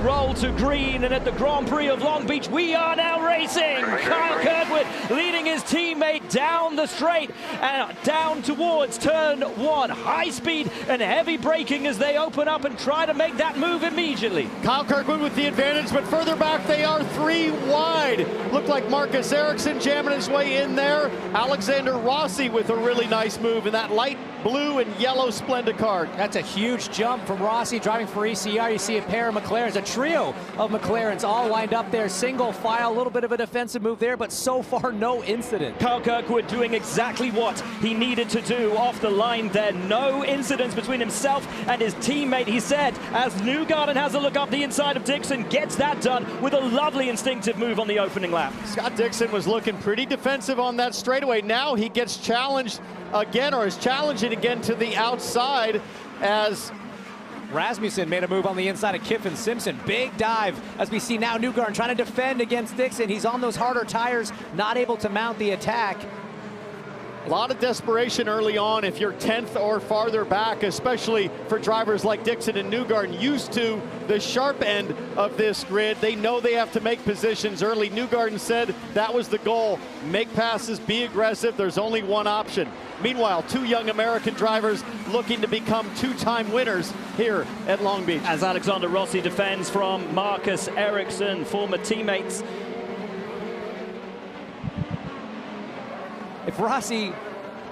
roll to green, and at the Grand Prix of Long Beach, we are now racing. Kyle Kirkwood leading his teammate down the straight and down towards turn one. High speed and heavy braking as they open up and try to make that move immediately. Kyle Kirkwood with the advantage, but further back they are 3 wide. Looked like Marcus Ericsson jamming his way in there. Alexander Rossi with a really nice move in that light blue and yellow Splenda car. That's a huge jump from Rossi driving for ECR. You see a pair of McLarens, a trio of McLarens all lined up there, single file, a little bit of a defensive move there, but so far no incident. Kyle Kirkwood doing exactly what he needed to do off the line there. No incidents between himself and his teammate, he said, as Newgarden has a look up the inside of Dixon, gets that done with a lovely instinctive move on the opening lap. Scott Dixon was looking pretty defensive on that straightaway. Now he gets challenged again, or is challenging again to the outside as Rasmussen made a move on the inside of Kiffin Simpson. Big dive as we see now Newgarden trying to defend against Dixon. He's on those harder tires, not able to mount the attack. A lot of desperation early on if you're 10th or farther back, especially for drivers like Dixon and Newgarden, used to the sharp end of this grid. They know they have to make positions early. Newgarden said that was the goal. Make passes, be aggressive. There's only one option. Meanwhile, 2 young American drivers looking to become 2-time winners here at Long Beach. As Alexander Rossi defends from Marcus Ericsson, former teammates. If Rossi,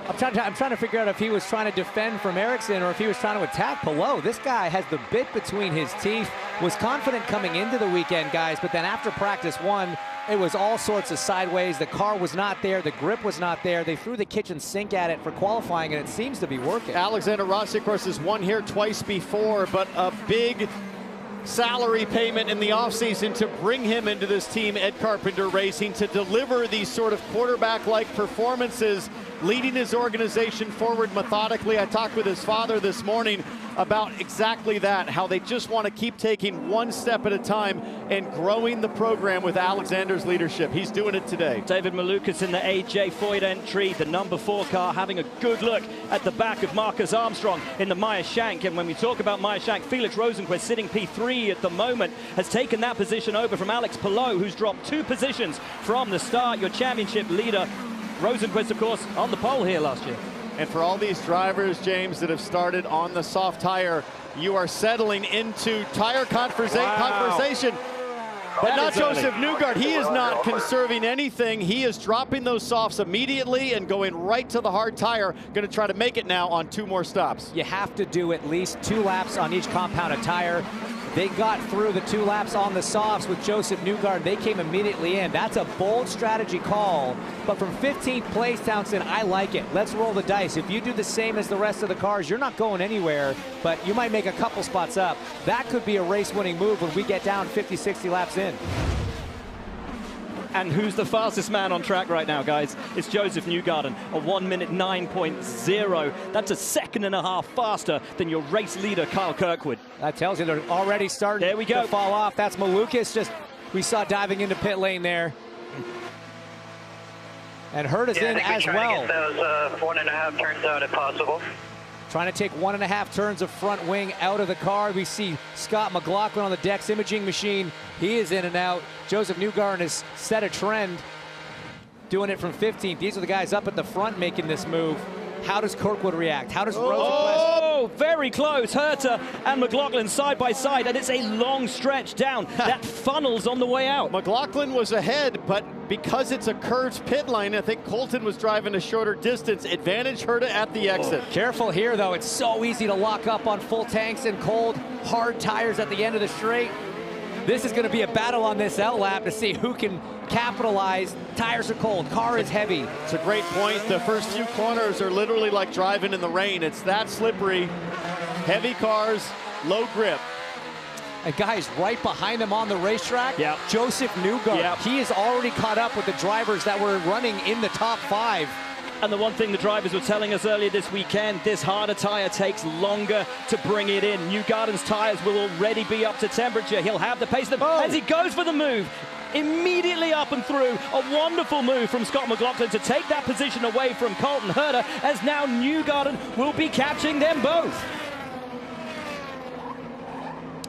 I'm trying to figure out if he was trying to defend from Ericsson or if he was trying to attack below. This guy has the bit between his teeth, was confident coming into the weekend, guys, but then after practice one, it was all sorts of sideways. The car was not there, the grip was not there. They threw the kitchen sink at it for qualifying, and it seems to be working. Alexander Rossi, of course, has won here twice before, but a big salary payment in the offseason to bring him into this team, Ed Carpenter Racing, to deliver these sort of quarterback-like performances, leading his organization forward methodically. I talked with his father this morning about exactly that, how they just want to keep taking one step at a time and growing the program with Alexander's leadership. He's doing it today. David Malukas in the AJ Foyt entry, the number 4 car, having a good look at the back of Marcus Armstrong in the Meyer Shank. And when we talk about Meyer Shank, Felix Rosenquist sitting P3 at the moment, has taken that position over from Alex Palou, who's dropped 2 positions from the start. Your championship leader, Rosenquist, of course, on the pole here last year. And for all these drivers, James, that have started on the soft tire, you are settling into tire conversation. But not Joseph Newgarden. He is not conserving anything. He is dropping those softs immediately and going right to the hard tire. Going to try to make it now on 2 more stops. You have to do at least 2 laps on each compounded tire. They got through the 2 laps on the softs with Joseph Newgarden. They came immediately in. That's a bold strategy call. But from 15th place, Townsend, I like it. Let's roll the dice. If you do the same as the rest of the cars, you're not going anywhere, but you might make a couple spots up. That could be a race-winning move when we get down 50, 60 laps in. And who's the fastest man on track right now, guys? It's Joseph Newgarden, a 1:09.0. That's a 1.5 seconds faster than your race leader, Kyle Kirkwood. That tells you they're already starting there we go. to fall off. That's Malukas we saw diving into pit lane there. And Hurt is in as well. To get those 1.5 turns out if possible. Trying to take 1.5 turns of front wing out of the car. We see Scott McLaughlin on the Dex imaging machine. He is in and out. Joseph Newgarden has set a trend, doing it from 15th. These are the guys up at the front making this move. How does Kirkwood react? How does Rosenquist? Oh, very close. Herter and McLaughlin side by side, and it's a long stretch down. That funnels on the way out. McLaughlin was ahead, but because it's a curved pit line, I think Colton was driving a shorter distance. Advantage Herta at the exit. Careful here, though. It's so easy to lock up on full tanks and cold, hard tires at the end of the straight. This is going to be a battle on this outlap to see who can capitalize. Tires are cold, car is heavy. It's a great point. The first few corners are literally like driving in the rain. It's that slippery. Heavy cars, low grip. And guys, right behind them on the racetrack, yep. Joseph Newgarden. Yep. He is already caught up with the drivers that were running in the top 5. And the one thing the drivers were telling us earlier this weekend, this harder tire takes longer to bring it in. Newgarden's tires will already be up to temperature. He'll have the pace as he goes for the move. Immediately up and through. A wonderful move from Scott McLaughlin to take that position away from Colton Herta, as now Newgarden will be catching them both.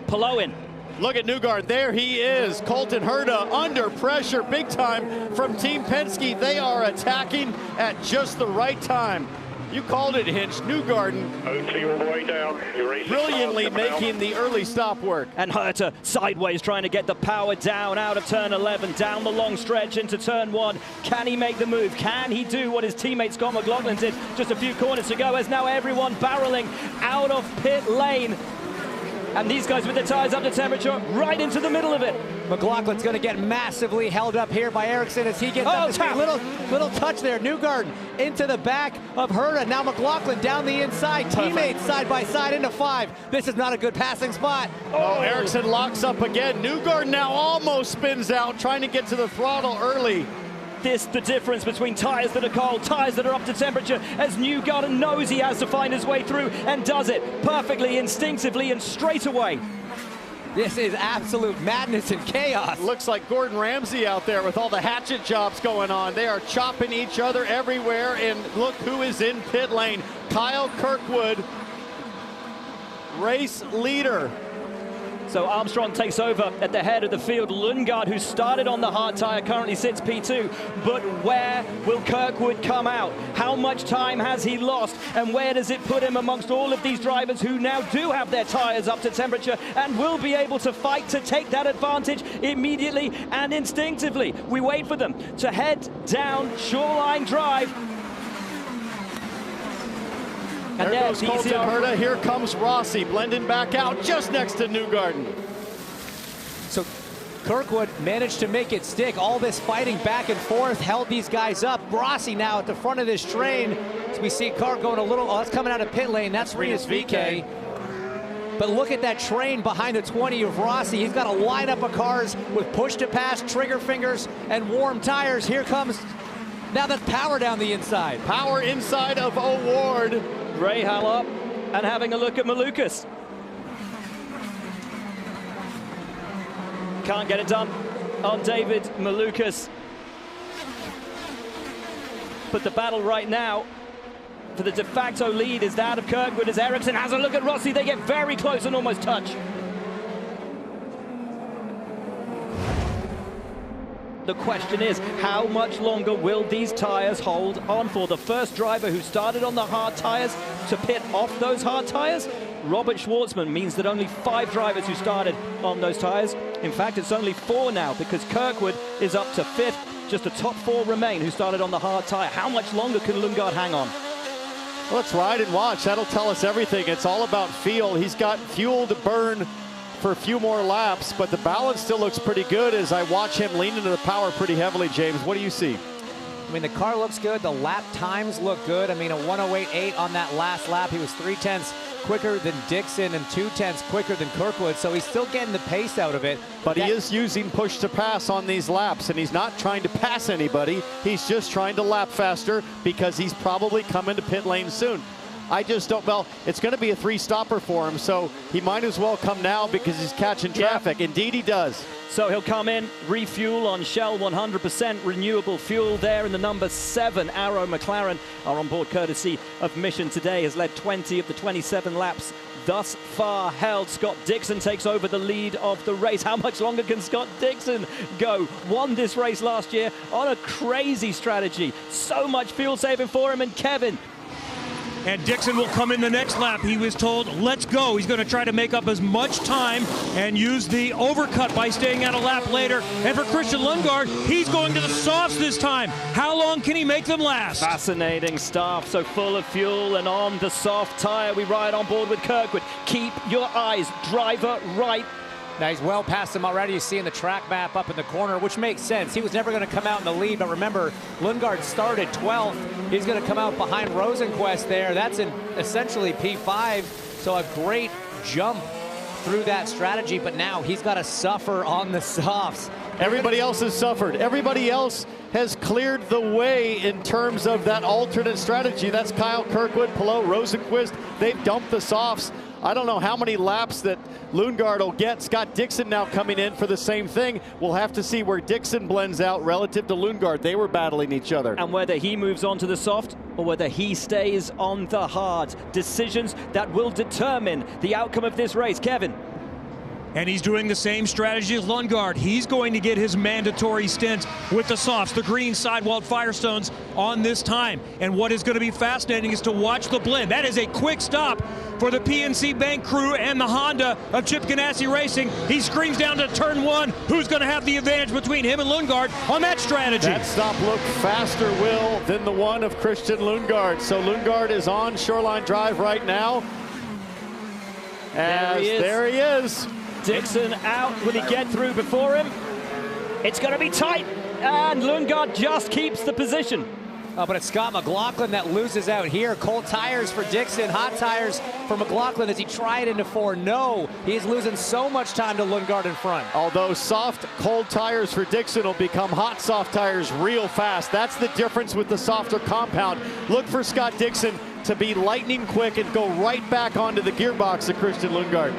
Palou in. Look at Newgarden. There he is. Colton Herta under pressure big time from Team Penske. They are attacking at just the right time. You called it, Hinch. Newgarden all the way down. brilliantly making the early stop work. And Herta sideways trying to get the power down out of turn 11, down the long stretch into turn 1. Can he make the move? Can he do what his teammate Scott McLaughlin did just a few corners ago, as now everyone barreling out of pit lane? And these guys with their tires up to temperature, right into the middle of it. McLaughlin's going to get massively held up here by Ericsson as he gets up to speed. Little touch there. Newgarden into the back of Herta. Now McLaughlin down the inside. Teammates side by side into 5. This is not a good passing spot. Oh, Ericsson locks up again. Newgarden now almost spins out, trying to get to the throttle early. This the difference between tires that are cold, tires that are up to temperature, as Newgarden knows he has to find his way through and does it perfectly, instinctively, and straight away. This is absolute madness and chaos. Looks like Gordon Ramsay out there with all the hatchet jobs going on. They are chopping each other everywhere, and look who is in pit lane. Kyle Kirkwood, race leader. So Armstrong takes over at the head of the field. Lundgaard, who started on the hard tire, currently sits P2. But where will Kirkwood come out? How much time has he lost? And where does it put him amongst all of these drivers who now do have their tires up to temperature and will be able to fight to take that advantage immediately and instinctively? We wait for them to head down Shoreline Drive. And there goes Colton Herta. Here comes Rossi blending back out just next to Newgarden. So Kirkwood managed to make it stick. All this fighting back and forth held these guys up. Rossi now at the front of this train. So we see car going a little, that's coming out of pit lane. That's Rinus VeeKay. But look at that train behind the 20 of Rossi. He's got a lineup of cars with push to pass, trigger fingers, and warm tires. Here comes, now that's power down the inside. Power inside of O'Ward. Rahal up and having a look at Malukas. Can't get it done on David Malukas. But the battle right now for the de facto lead is that of Kirkwood as Ericsson has a look at Rossi. They get very close and almost touch. The question is, how much longer will these tires hold on for? The first driver who started on the hard tires to pit off those hard tires, Robert Schwartzman, means that only 5 drivers who started on those tires. In fact, it's only 4 now because Kirkwood is up to 5th. Just the top 4 remain who started on the hard tire. How much longer can Lundgaard hang on? Well, let's ride and watch. That'll tell us everything. It's all about feel. He's got fuel to burn for a few more laps, but the balance still looks pretty good as I watch him lean into the power pretty heavily. James, what do you see? I mean, the car looks good. The lap times look good. I mean, a 1:08.8 on that last lap. He was 0.3 quicker than Dixon and 0.2 quicker than Kirkwood, so he's still getting the pace out of it. But he is using push to pass on these laps, and he's not trying to pass anybody. He's just trying to lap faster because he's probably coming to pit lane soon. I just don't, well, it's going to be a 3-stopper for him, so he might as well come now because he's catching traffic. Yeah. Indeed he does. So he'll come in, refuel on Shell 100% renewable fuel there in the number 7 Arrow McLaren. Our onboard courtesy of Mission today has led 20 of the 27 laps thus far held. Scott Dixon takes over the lead of the race. How much longer can Scott Dixon go? Won this race last year on a crazy strategy. So much fuel saving for him. And Kevin, and Dixon will come in the next lap. He was told, let's go. He's going to try to make up as much time and use the overcut by staying out a lap later. And for Christian Lundgaard, he's going to the softs this time. How long can he make them last? Fascinating stuff. So full of fuel and on the soft tire, we ride on board with Kirkwood. Keep your eyes driver right. Now he's well past him already. You see in the track map up in the corner, which makes sense. He was never going to come out in the lead, but remember, Lundgaard started 12th. He's going to come out behind Rosenquist there. That's in essentially P5, so a great jump through that strategy, but now he's got to suffer on the softs. Everybody else has suffered. Everybody else has cleared the way in terms of that alternate strategy. That's Kyle Kirkwood, Pelot, Rosenquist. They've dumped the softs. I don't know how many laps that Lundgaard will get. Scott Dixon now coming in for the same thing. We'll have to see where Dixon blends out relative to Lundgaard. They were battling each other. And whether he moves on to the soft or whether he stays on the hard. Decisions that will determine the outcome of this race. Kevin. And he's doing the same strategy as Lundgaard. He's going to get his mandatory stint with the softs, the green sidewalled Firestones on this time. And what is going to be fascinating is to watch the blend. That is a quick stop for the PNC Bank crew and the Honda of Chip Ganassi Racing. He screams down to turn 1. Who's going to have the advantage between him and Lundgaard on that strategy? That stop looked faster, Will, than the one of Christian Lundgaard. So Lundgaard is on Shoreline Drive right now. There he is. Dixon out. Will he get through before him? It's going to be tight. And Lundgaard just keeps the position. Oh, but it's Scott McLaughlin that loses out here. Cold tires for Dixon, hot tires for McLaughlin as he tried into 4. No, he's losing so much time to Lundgaard in front. Although soft, cold tires for Dixon will become hot, soft tires real fast. That's the difference with the softer compound. Look for Scott Dixon to be lightning quick and go right back onto the gearbox of Christian Lundgaard.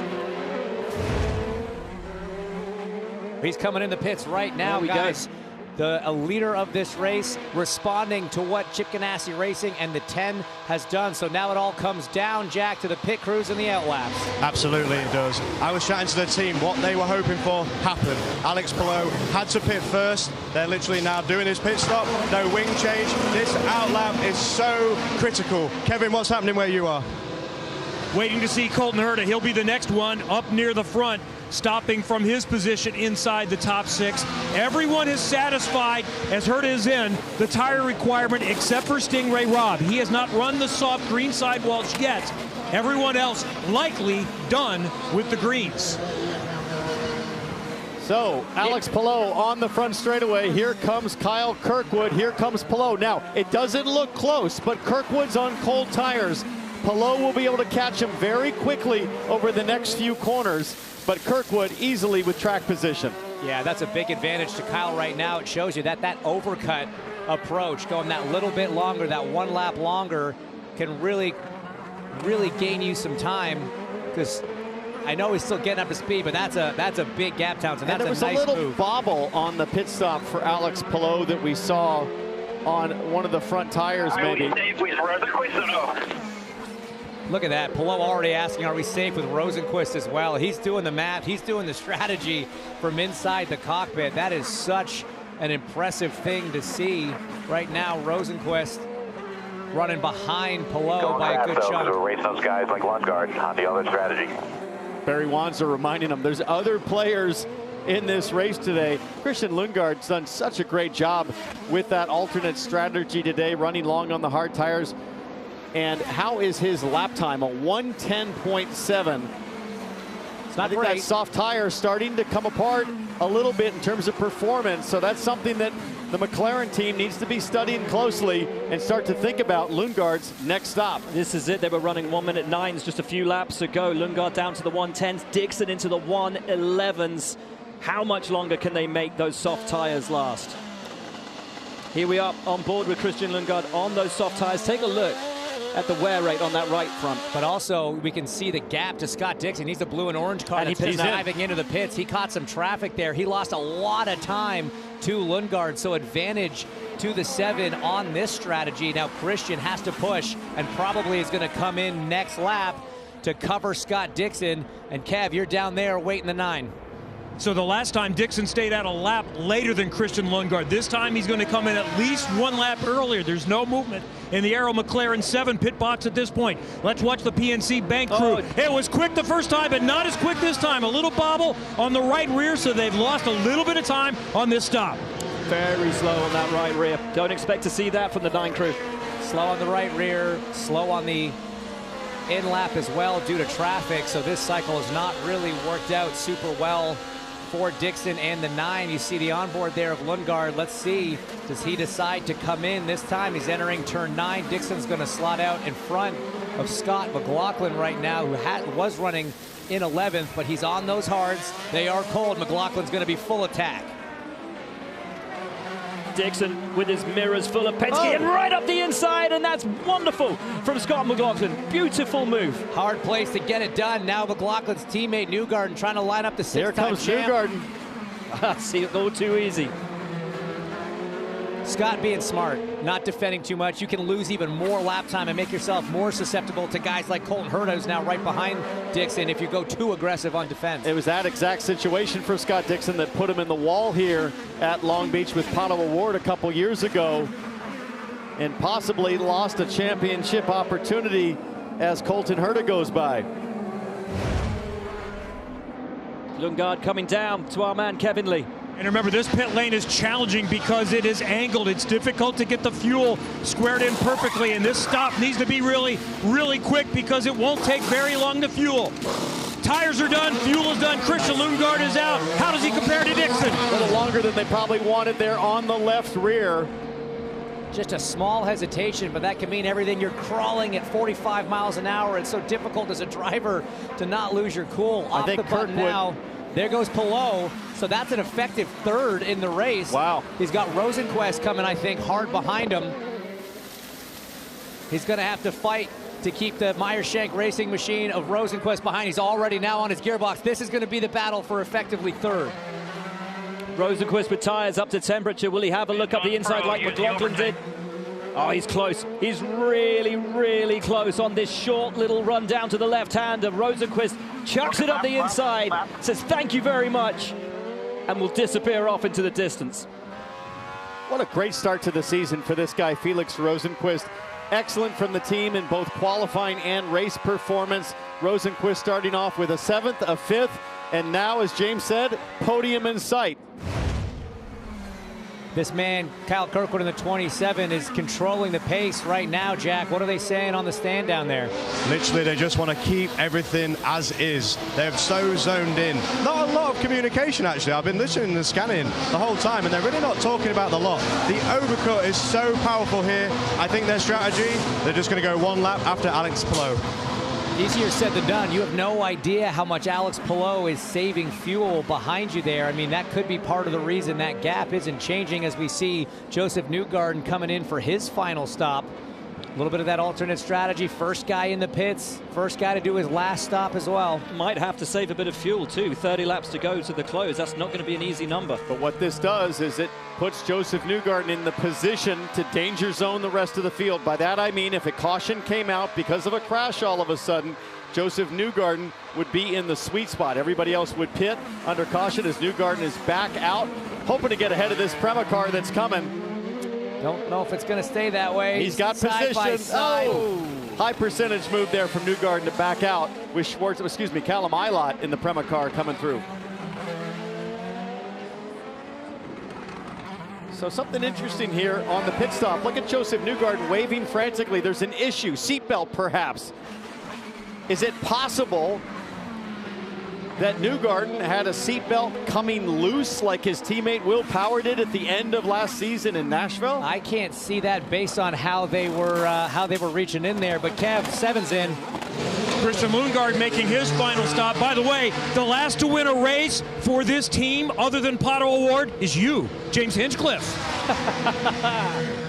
He's coming in the pits right now, guys. A leader of this race responding to what Chip Ganassi Racing and the 10 has done. So now it all comes down, Jack, to the pit crews and the outlaps. Absolutely it does. I was chatting to the team. What they were hoping for happened. Alex Palou had to pit first. They're literally now doing his pit stop. No wing change. This outlap is so critical. Kevin, what's happening where you are? Waiting to see Colton Herta. He'll be the next one up near the front, stopping from his position inside the top 6. Everyone is satisfied as Herta is in the tire requirement except for Stingray Robb. He has not run the soft green sidewalls yet. Everyone else likely done with the greens. So Alex Palou on the front straightaway. Here comes Kyle Kirkwood. Here comes Palou. Now it doesn't look close, but Kirkwood's on cold tires. Palou will be able to catch him very quickly over the next few corners, but Kirkwood easily with track position. Yeah, that's a big advantage to Kyle right now. It shows you that overcut approach, going that little bit longer, that 1 lap longer, can really gain you some time, because I know he's still getting up to speed, but that's a big gap, Townsend. That's and there was a nice little move. bobble on the pit stop for Alex Palou that we saw on one of the front tires, maybe. Look at that. Palou already asking, are we safe with Rosenquist as well? He's doing the math. He's doing the strategy from inside the cockpit. That is such an impressive thing to see right now. Rosenquist running behind Palou by a good chunk. To race those guys like Lundgaard on the other strategy. Barry Wanzer reminding him there's other players in this race today. Christian Lundgaard's done such a great job with that alternate strategy today, running long on the hard tires. And how is his lap time? A 1:10.7. It's not I think great. that soft tire starting to come apart a little bit in terms of performance. So that's something that the McLaren team needs to be studying closely and start to think about Lundgaard's next stop. This is it. They were running 1:09s just a few laps ago. Lundgaard down to the 1:10s, Dixon into the 1:11s. How much longer can they make those soft tires last? Here we are on board with Christian Lundgaard on those soft tires. Take a look at the wear rate on that right front. But also, we can see the gap to Scott Dixon. He's the blue and orange car that's driving into the pits. He caught some traffic there. He lost a lot of time to Lundgaard, so advantage to the 7 on this strategy. Now Christian has to push and probably is going to come in next lap to cover Scott Dixon. And Kev, you're down there waiting the 9. So the last time Dixon stayed out a lap later than Christian Lundgaard. This time he's going to come in at least 1 lap earlier. There's no movement in the Aero McLaren 7 pit box at this point. Let's watch the PNC Bank crew. It was quick the first time, but not as quick this time. A little bobble on the right rear, so they've lost a little bit of time on this stop. Very slow on that right rear. Don't expect to see that from the 9 crew. Slow on the right rear, slow on the in lap as well due to traffic. So this cycle has not really worked out super well for Dixon and the 9. You see the onboard there of Lundgaard. Let's see, does he decide to come in this time? He's entering turn 9. Dixon's going to slot out in front of Scott McLaughlin right now, who was running in 11th, but he's on those hards. They are cold. McLaughlin's going to be full attack. Dixon with his mirrors full of Penske and right up the inside, and that's wonderful from Scott McLaughlin. Beautiful move. Hard place to get it done. Now McLaughlin's teammate Newgarden trying to line up the 6-time champ. Here comes Newgarden. See it all too easy. Scott being smart, not defending too much. You can lose even more lap time and make yourself more susceptible to guys like Colton Herta, who's now right behind Dixon, if you go too aggressive on defense. It was that exact situation for Scott Dixon that put him in the wall here at Long Beach with Pato O'Ward a couple years ago, and possibly lost a championship opportunity as Colton Herta goes by. Lundgaard coming down to our man Kevin Lee. And remember, this pit lane is challenging because it is angled. It's difficult to get the fuel squared in perfectly, and this stop needs to be really, really quick because it won't take very long to fuel. Tires are done, fuel is done, Christian Lundgaard is out. How does he compare to Dixon? A little longer than they probably wanted there on the left rear. Just a small hesitation, but that can mean everything. You're crawling at 45 miles an hour. It's so difficult as a driver to not lose your cool. Off the button now. There goes Palou. So that's an effective third in the race. Wow. He's got Rosenquist coming, I think, hard behind him. He's going to have to fight to keep the Meyer-Shank racing machine of Rosenquist behind. He's already now on his gearbox. This is going to be the battle for effectively third. Rosenquist with tires up to temperature. Will he have a look up the inside like McLaughlin did? Oh, he's close. He's really, really close on this short little run down to the left-hander. Rosenquist chucks it up the inside, says thank you very much, and will disappear off into the distance. What a great start to the season for this guy, Felix Rosenquist. Excellent from the team in both qualifying and race performance. Rosenquist starting off with a 7th, a 5th, and now, as James said, podium in sight. This man, Kyle Kirkwood in the 27, is controlling the pace right now, Jack. What are they saying on the stand down there? Literally, they just want to keep everything as is. They're so zoned in. Not a lot of communication, actually. I've been listening and scanning the whole time, and they're really not talking about the lot. The overcut is so powerful here. I think their strategy, they're just going to go one lap after Alex Palou. Easier said than done. You have no idea how much Alex Palou is saving fuel behind you there. I mean, that could be part of the reason that gap isn't changing as we see Joseph Newgarden coming in for his final stop. A little bit of that alternate strategy. First guy in the pits, first guy to do his last stop as well. Might have to save a bit of fuel too. 30 laps to go to the close. That's not going to be an easy number. But what this does is it puts Joseph Newgarden in the position to danger zone the rest of the field. By that I mean if a caution came out because of a crash all of a sudden, Joseph Newgarden would be in the sweet spot. Everybody else would pit under caution as Newgarden is back out, hoping to get ahead of this Prema car that's coming. Don't know if it's going to stay that way. He's got side by position. side. Oh, high percentage move there from Newgarden to back out with Callum Ilott in the Prema car coming through. So something interesting here on the pit stop. Look at Joseph Newgarden waving frantically. There's an issue, seatbelt perhaps. Is it possible that Newgarden had a seatbelt coming loose like his teammate Will Power did at the end of last season in Nashville? I can't see that based on how they were reaching in there, but Kev, 7's in. Christian Lundgaard making his final stop. By the way, the last to win a race for this team, other than Pato O'Ward, is you, James Hinchcliffe.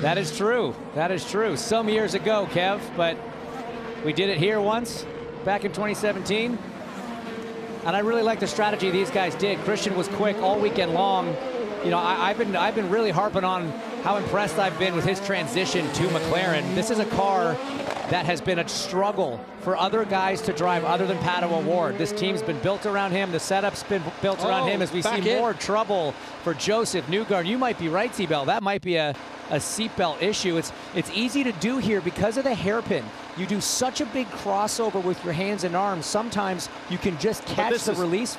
That is true. That is true. Some years ago, Kev, but we did it here once, back in 2017. And I really like the strategy these guys did. Christian was quick all weekend long. You know, I've been really harping on how impressed I've been with his transition to McLaren. This is a car that has been a struggle for other guys to drive other than Pato O'Ward. This team's been built around him. The setup's been built around him as we see more trouble for Joseph Newgarden. You might be right, T-Bell. That might be a seatbelt issue. It's easy to do here because of the hairpin. You do such a big crossover with your hands and arms. Sometimes you can just catch the release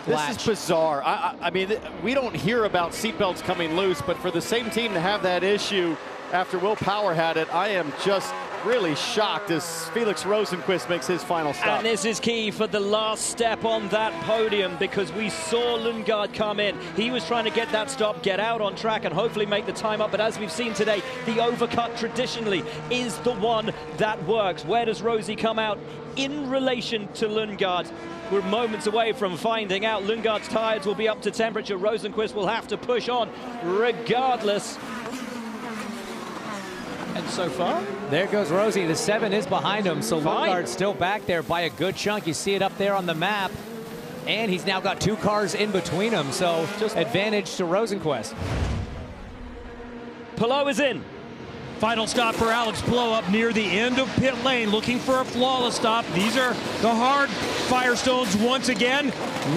latch. This is bizarre. I mean, we don't hear about seatbelts coming loose, but for the same team to have that issue after Will Power had it, I am just really shocked as Felix Rosenquist makes his final stop. And this is key for the last step on that podium because we saw Lundgaard come in. He was trying to get that stop, get out on track, and hopefully make the time up. But as we've seen today, the overcut traditionally is the one that works. Where does Rosie come out in relation to Lundgaard? We're moments away from finding out. Lundgaard's tires will be up to temperature. Rosenquist will have to push on regardless. And so far, there goes Rosie. The 7 is behind him, so Lundgaard's still back there by a good chunk. You see it up there on the map, and he's now got 2 cars in between them, so just advantage to Rosenquist. Palou is in. Final stop for Alex Palou up near the end of pit lane, looking for a flawless stop. These are the hard Firestones once again.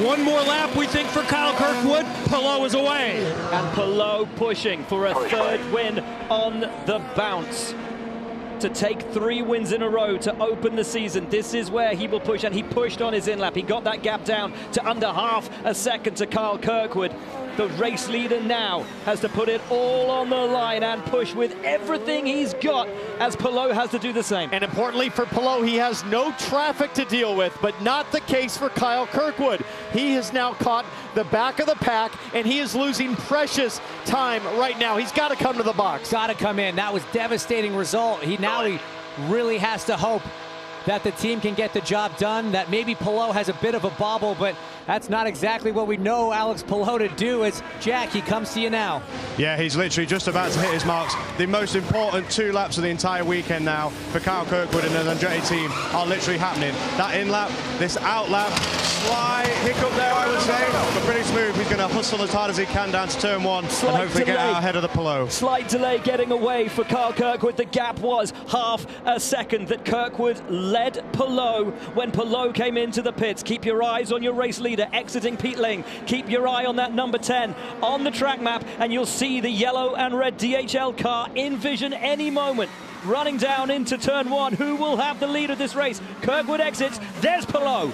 One more lap, we think, for Kyle Kirkwood. Palou is away. And Palou pushing for a third win on the bounce. To take 3 wins in a row to open the season. This is where he will push, and he pushed on his in-lap. He got that gap down to under half a second to Kyle Kirkwood. The race leader now has to put it all on the line and push with everything he's got, as Palou has to do the same. And importantly for Palou, he has no traffic to deal with, but not the case for Kyle Kirkwood. He has now caught the back of the pack, and he is losing precious time right now. He's got to come to the box. Got to come in. That was devastating result. He really has to hope that the team can get the job done, that maybe Palou has a bit of a bobble, but that's not exactly what we know Alex Palou to do. As Jack, he comes to you now. Yeah, he's literally just about to hit his marks. The most important 2 laps of the entire weekend now for Kyle Kirkwood and the Andretti team are literally happening. That in-lap, this out-lap, slight hiccup there, I would say, but pretty smooth. He's going to hustle as hard as he can down to turn 1 and hopefully get out ahead of the Palou. Slight delay getting away for Kyle Kirkwood. The gap was half a second that Kirkwood led Palou when Palou came into the pits. Keep your eyes on your race leader exiting pit lane. Keep your eye on that number 10 on the track map, and you'll see the yellow and red DHL car in vision any moment. Running down into turn 1. Who will have the lead of this race? Kirkwood exits. There's Palou.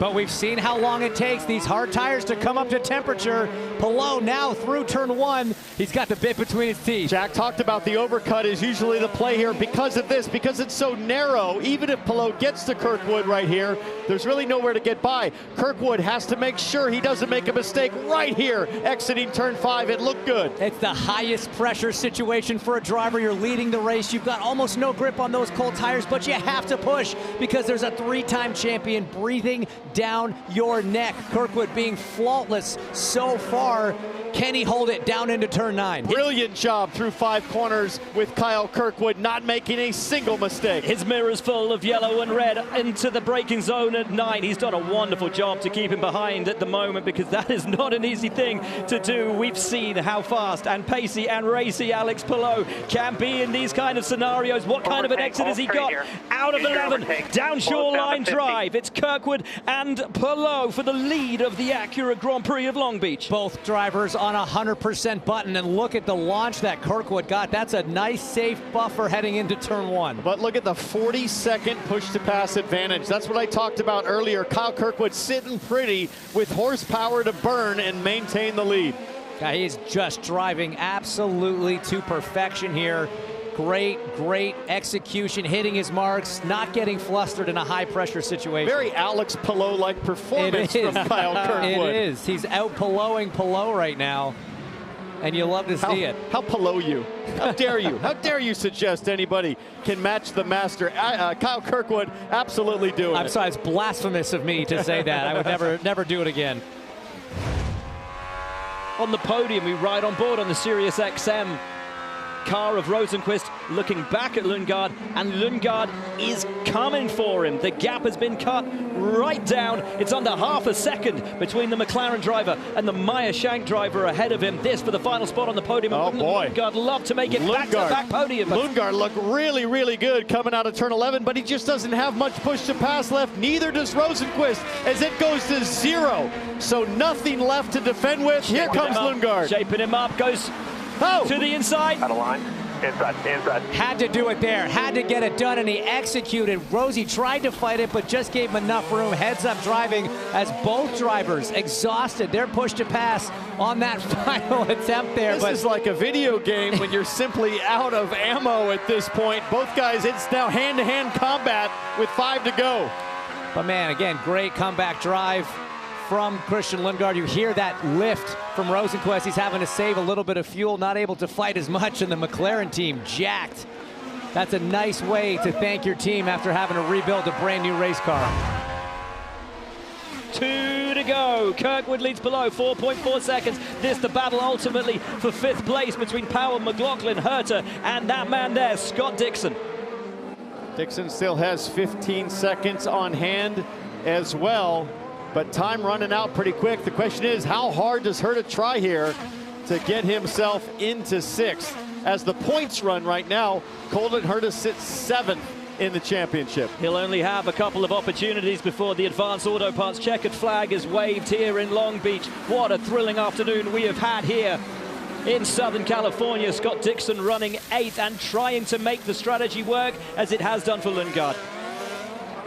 But we've seen how long it takes these hard tires to come up to temperature. Palou now through turn 1. He's got the bit between his teeth. Jack talked about the overcut is usually the play here because of this, because it's so narrow. Even if Palou gets to Kirkwood right here, there's really nowhere to get by. Kirkwood has to make sure he doesn't make a mistake right here, exiting turn 5. It looked good. It's the highest pressure situation for a driver. You're leading the race. You've got almost no grip on those cold tires, but you have to push because there's a 3-time champion breathing down your neck. Kirkwood being flawless so far. Can he hold it down into turn 9? Brilliant job through 5 corners with Kyle Kirkwood, not making a single mistake. His mirror's full of yellow and red into the braking zone at 9. He's done a wonderful job to keep him behind at the moment, because that is not an easy thing to do. We've seen how fast and pacey and racy Alex Palou can be in these kind of scenarios. What kind of an exit has he got? Out of 11, down shoreline drive. It's Kirkwood and Palou for the lead of the Acura Grand Prix of Long Beach. Both drivers on 100% button, and look at the launch that Kirkwood got. That's a nice safe buffer heading into turn 1. But look at the 40-second push to pass advantage. That's what I talked about earlier. Kyle Kirkwood sitting pretty with horsepower to burn and maintain the lead. Yeah, he's just driving absolutely to perfection here. Great execution, hitting his marks, not getting flustered in a high-pressure situation. Very Alex Palou-like performance from Kyle Kirkwood. It is. He's out-Palou-ing Palou right now, and you love to see it. How Palou you? How dare you? How dare you suggest anybody can match the master? Kyle Kirkwood absolutely doing it. I'm sorry, it's blasphemous of me to say that. I would never do it again. On the podium, we ride on board on the Sirius XM car of Rosenqvist, looking back at Lundgaard, and Lundgaard is coming for him. The gap has been cut right down. It's under half a second between the McLaren driver and the Meyer Shank driver ahead of him. This for the final spot on the podium. Oh boy. Lundgaard love to make it back-to-back podium. Lundgaard looked really good coming out of turn 11, but he just doesn't have much push to pass left. Neither does Rosenqvist, as it goes to 0. So nothing left to defend with. Here comes Lundgaard. Shaping him up, goes to the inside. Out of line. Inside. Had to do it there. Had to get it done, and he executed. Rosie tried to fight it, but just gave him enough room. Heads-up driving as both drivers exhausted their push to pass on that final attempt there. This is like a video game when you're simply out of ammo at this point. Both guys, it's now hand-to-hand combat with 5 to go. But man, again, great comeback drive from Christian Lundgaard. You hear that lift from Rosenqvist. He's having to save a little bit of fuel, not able to fight as much, and the McLaren team jacked. That's a nice way to thank your team after having to rebuild a brand new race car. 2 to go. Kirkwood leads below 4.4 seconds. This the battle ultimately for 5th place between Powell, McLaughlin, Herter, and that man there, Scott Dixon. Dixon still has 15 seconds on hand as well, but time running out pretty quick. The question is, how hard does Herta try here to get himself into 6th? as the points run right now, Colton Herta sits 7th in the championship. He'll only have a couple of opportunities before the Advanced Auto Parts checkered flag is waved here in Long Beach. What a thrilling afternoon we have had here in Southern California. Scott Dixon running 8th and trying to make the strategy work as it has done for Lundgaard.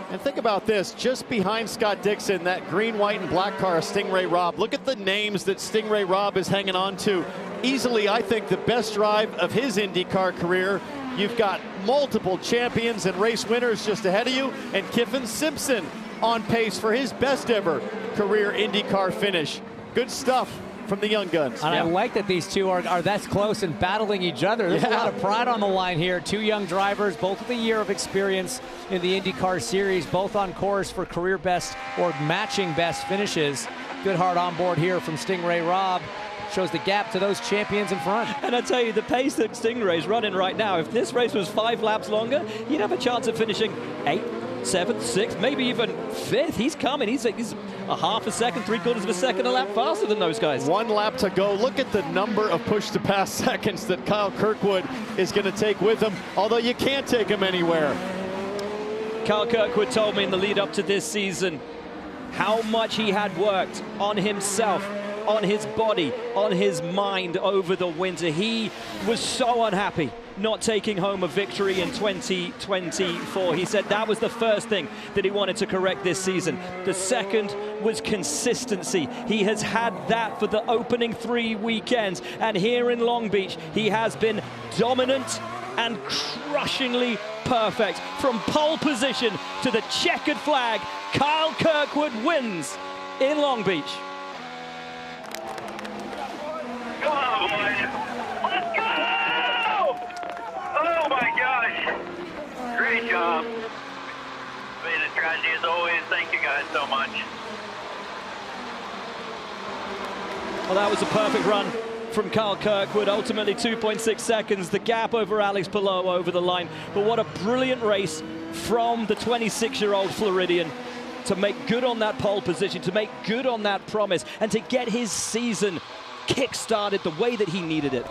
And think about this, just behind Scott Dixon, that green, white, and black car, Stingray Robb. Look at the names that Stingray Robb is hanging on to. Easily, I think, the best drive of his IndyCar career. You've got multiple champions and race winners just ahead of you, and Kiffin Simpson on pace for his best ever career IndyCar finish. Good stuff from the young guns. And I like that these two are that close and battling each other. There's a lot of pride on the line here. Two young drivers, both with a year of experience in the IndyCar series, both on course for career best or matching best finishes. Good heart on board here from Stingray Robb. Shows the gap to those champions in front. And I tell you, the pace that Stingray's running right now, if this race was 5 laps longer, you'd have a chance of finishing 8th, 7th, 6th, maybe even 5th. He's coming. He's a half a second, 3/4 of a second a lap faster than those guys. 1 lap to go. Look at the number of push-to-pass seconds that Kyle Kirkwood is going to take with him, although you can't take him anywhere. Kyle Kirkwood told me in the lead up to this season how much he had worked on himself, on his body, on his mind over the winter. He was so unhappy not taking home a victory in 2024. He said that was the first thing that he wanted to correct this season. The second was consistency. He has had that for the opening 3 weekends, and here in Long Beach, he has been dominant and crushingly perfect. From pole position to the checkered flag, Kyle Kirkwood wins in Long Beach. Come on, boys. Let's go! Oh, my gosh. Great job. Amazing strategy as always. Thank you guys so much. Well, that was a perfect run from Kyle Kirkwood. Ultimately 2.6 seconds, the gap over Alex Palou over the line. But what a brilliant race from the 26-year-old Floridian to make good on that pole position, to make good on that promise, and to get his season kick-started the way that he needed it.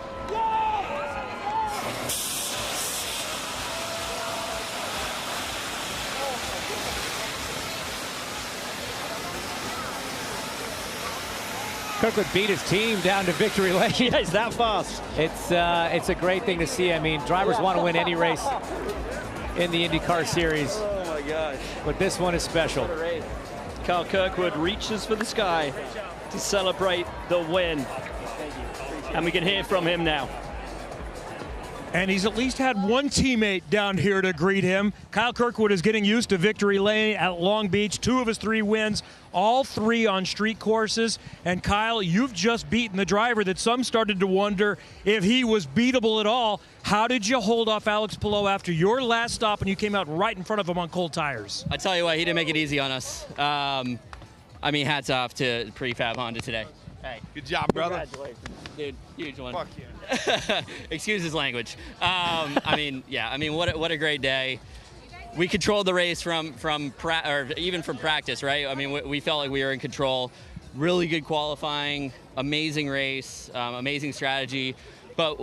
Kirkwood beat his team down to victory lane. Yeah, he's that fast. It's a great thing to see. I mean, drivers want to win any race in the IndyCar series. Oh my gosh. But this one is special. Kyle Kirkwood reaches for the sky to celebrate the win. And we can hear from him now. And he's at least had one teammate down here to greet him. Kyle Kirkwood is getting used to victory lane at Long Beach. 2 of his 3 wins, all 3 on street courses. And Kyle, you've just beaten the driver that some started to wonder if he was beatable at all. How did you hold off Alex Palou after your last stop and you came out right in front of him on cold tires? I tell you what, he didn't make it easy on us. I mean, hats off to Prefab Honda today. Hey, good job, brother. Congratulations, dude. Huge one. Fuck yeah. Excuse his language. I mean, yeah. I mean, what a great day. We controlled the race from practice, right? I mean, we felt like we were in control. Really good qualifying, amazing race, amazing strategy. But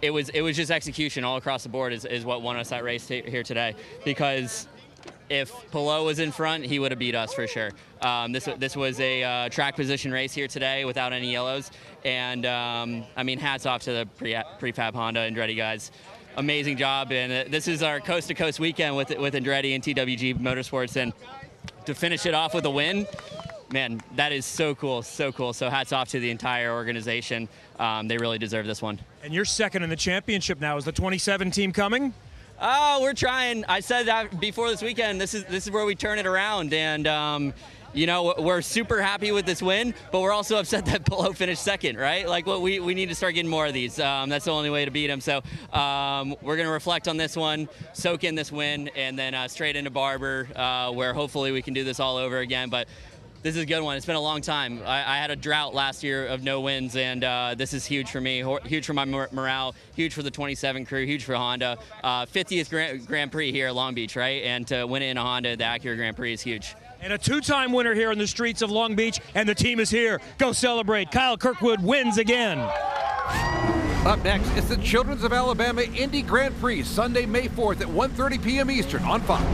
it was just execution all across the board is what won us that race here today. Because if Palou was in front, he would have beat us for sure. This was a track position race here today without any yellows. And, I mean, hats off to the Prefab Honda Andretti guys. Amazing job. And this is our coast-to-coast weekend with Andretti and TWG Motorsports. And to finish it off with a win, man, that is so cool, so cool. So hats off to the entire organization. They really deserve this one. And you're second in the championship now. Is the 27 team coming? Oh, we're trying. I said that before this weekend. This is where we turn it around, and you know, we're super happy with this win, but we're also upset that Palou finished second, right? Like, we need to start getting more of these. That's the only way to beat him. So we're gonna reflect on this one, soak in this win, and then straight into Barber, where hopefully we can do this all over again. But this is a good one. It's been a long time. I had a drought last year of no wins, and this is huge for me, huge for my morale, huge for the 27 crew, huge for Honda. 50th Grand Prix here at Long Beach, right? And to win it in a Honda, the Acura Grand Prix is huge. And a 2-time winner here in the streets of Long Beach, and the team is here. Go celebrate. Kyle Kirkwood wins again. Up next, it's the Children's of Alabama Indy Grand Prix, Sunday, May 4th at 1:30 p.m. Eastern on Fox.